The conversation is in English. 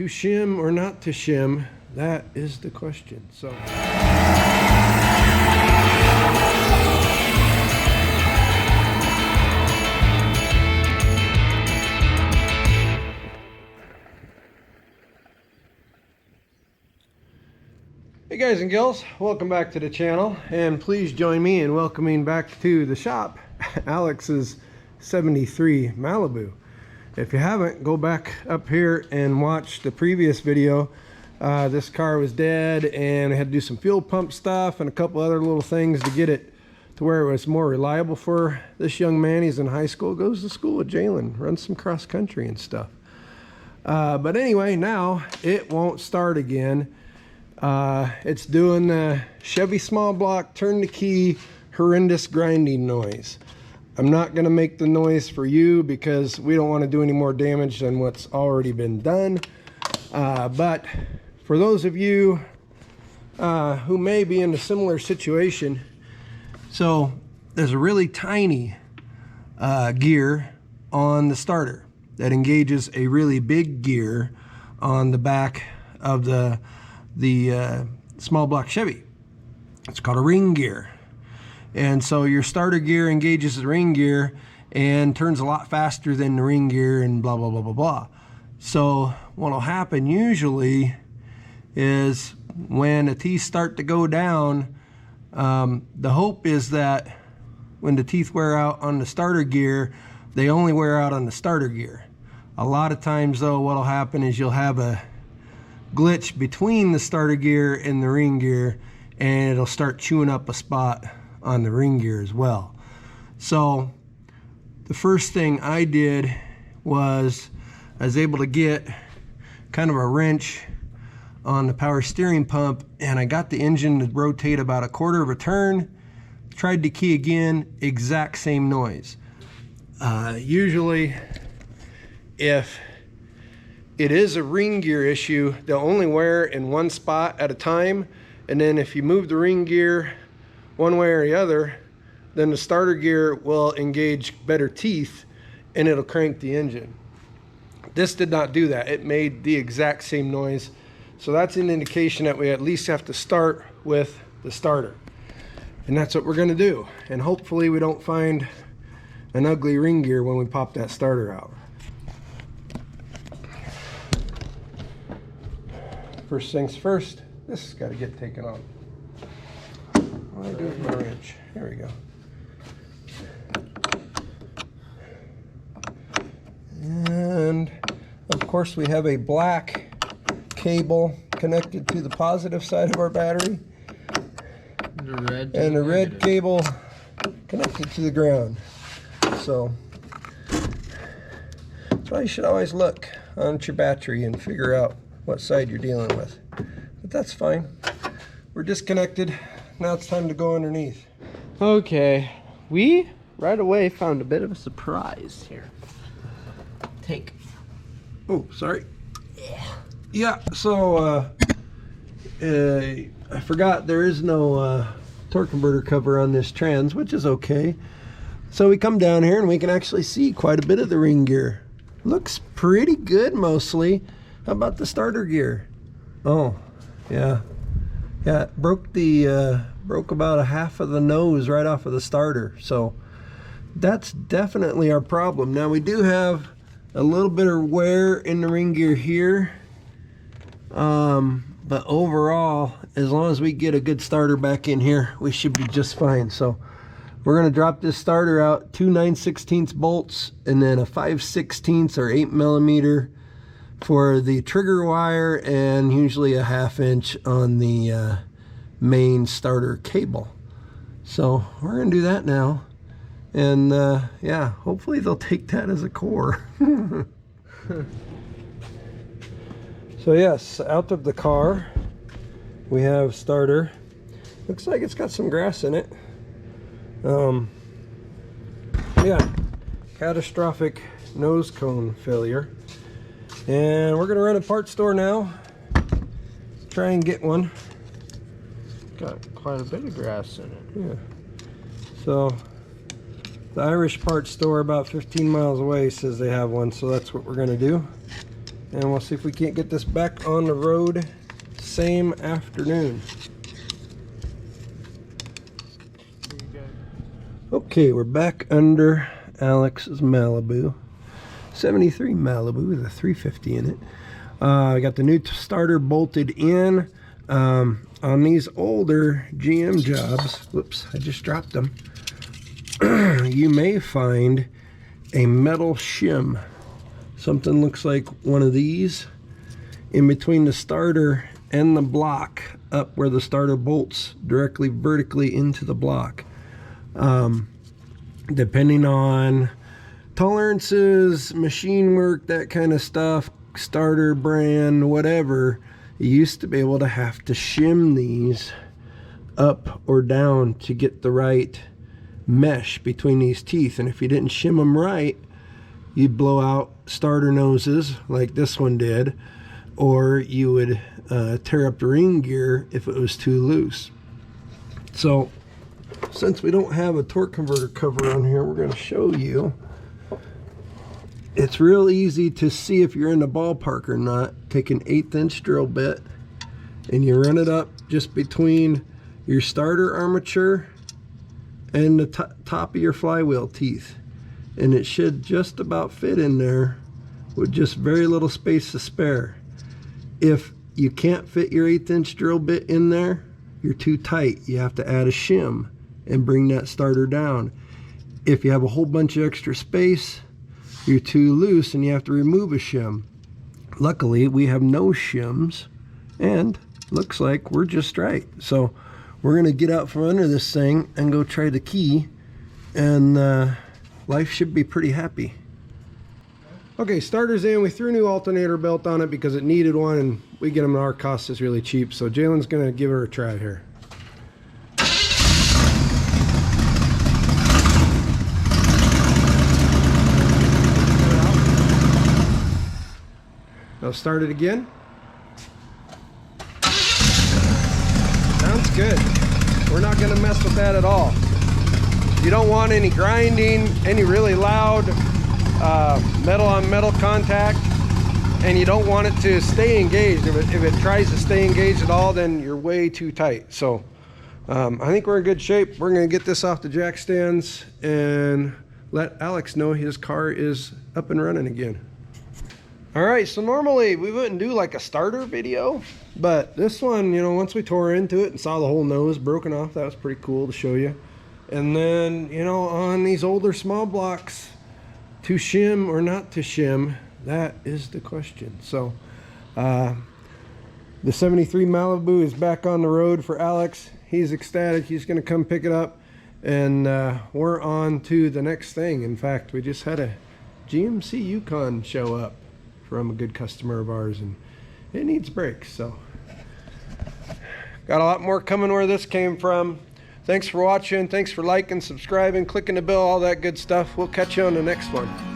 to shim or not to shim, that is the question. So hey guys and gals, welcome back to the channel, and please join me in welcoming back to the shop Alex's 73 Malibu. If you haven't, go back up here and watch the previous video. This car was dead and I had to do some fuel pump stuff and a couple other little things to get it to where it was more reliable for this young man. He's in high school, goes to school with Jalen, runs some cross country and stuff. But anyway, now it won't start again. It's doing the Chevy small block, turn the key, horrendous grinding noise. I'm not going to make the noise for you because we don't want to do any more damage than what's already been done. But for those of you who may be in a similar situation, so there's a really tiny gear on the starter that engages a really big gear on the back of the small block Chevy. It's called a ring gear. And so your starter gear engages the ring gear and turns a lot faster than the ring gear and blah, blah, blah, blah, blah. So what'll happen usually is when the teeth start to go down, the hope is that when the teeth wear out on the starter gear, they only wear out on the starter gear. A lot of times though, what'll happen is you'll have a glitch between the starter gear and the ring gear, and it'll start chewing up a spot on the ring gear as well. So the first thing I did was I was able to get kind of a wrench on the power steering pump, and I got the engine to rotate about a quarter of a turn, tried to key again, exact same noise. Usually if it is a ring gear issue, they'll only wear in one spot at a time, and then if you move the ring gear one way or the other, then the starter gear will engage better teeth and it'll crank the engine. This did not do that. It made the exact same noise. So that's an indication that we at least have to start with the starter. And that's what we're gonna do. And hopefully we don't find an ugly ring gear when we pop that starter out. First things first, this has got to get taken off. What do I do with my wrench? Here we go. And of course we have a black cable connected to the positive side of our battery. And a red cable connected to the ground. So that's why you should always look on your battery and figure out what side you're dealing with. But that's fine. We're disconnected. Now it's time to go underneath. Okay, we right away found a bit of a surprise here. Take. Oh, sorry. Yeah, so I forgot there is no torque converter cover on this trans, which is okay. So we come down here and we can actually see quite a bit of the ring gear. Looks pretty good mostly. How about the starter gear? Oh, yeah. Yeah, it broke about a half of the nose right off of the starter. So that's definitely our problem. Now we do have a little bit of wear in the ring gear here. But overall, as long as we get a good starter back in here, we should be just fine. So we're gonna drop this starter out, 2 9/16 bolts, and then a 5/16 or 8mm for the trigger wire, and usually a 1/2 inch on the main starter cable. So we're gonna do that now, and yeah, hopefully they'll take that as a core. So yes, out of the car we have starter. Looks like it's got some grass in it. Yeah, catastrophic nose cone failure. And we're gonna run a parts store now, try and get one. Got quite a bit of grass in it. Yeah. So the Irish parts store about 15 miles away says they have one, so that's what we're gonna do. and we'll see if we can't get this back on the road same afternoon. Okay, we're back under Alex's Malibu. 73 Malibu with a 350 in it. I got the new starter bolted in. On these older GM jobs, whoops, I just dropped them. You may find a metal shim. Something looks like one of these in between the starter and the block, up where the starter bolts directly vertically into the block. Depending on tolerances, machine work, that kind of stuff, starter brand, whatever, you used to be able to have to shim these up or down to get the right mesh between these teeth. And if you didn't shim them right, you'd blow out starter noses like this one did, or you would tear up the ring gear if it was too loose. So since we don't have a torque converter cover on here, we're going to show you. It's real easy to see if you're in the ballpark or not. Take an 1/8 inch drill bit and you run it up just between your starter armature and the top of your flywheel teeth, and it should just about fit in there with just very little space to spare. If you can't fit your 1/8 inch drill bit in there, you're too tight. You have to add a shim and bring that starter down. If you have a whole bunch of extra space, you're too loose and you have to remove a shim. Luckily, we have no shims, and looks like we're just right. So we're gonna get out from under this thing and go try the key, and life should be pretty happy. Okay, starter's in. We threw a new alternator belt on it because it needed one, and we get them at our cost is really cheap. So Jalen's gonna give her a try here. Now start it again. Sounds good. We're not gonna mess with that at all. You don't want any grinding, any really loud metal on metal contact, and you don't want it to stay engaged. If it tries to stay engaged at all, then you're way too tight. So I think we're in good shape. We're gonna get this off the jack stands and let Alex know his car is up and running again. All right, so normally we wouldn't do like a starter video, but this one, you know, once we tore into it and saw the whole nose broken off, that was pretty cool to show you. And then, you know, on these older small blocks, to shim or not to shim, that is the question. So the 73 Malibu is back on the road for Alex. He's ecstatic. He's gonna come pick it up, and we're on to the next thing. In fact, we just had a GMC Yukon show up from a good customer of ours, and it needs brakes. So got a lot more coming where this came from. Thanks for watching. Thanks for liking, subscribing, clicking the bell, all that good stuff. We'll catch you on the next one.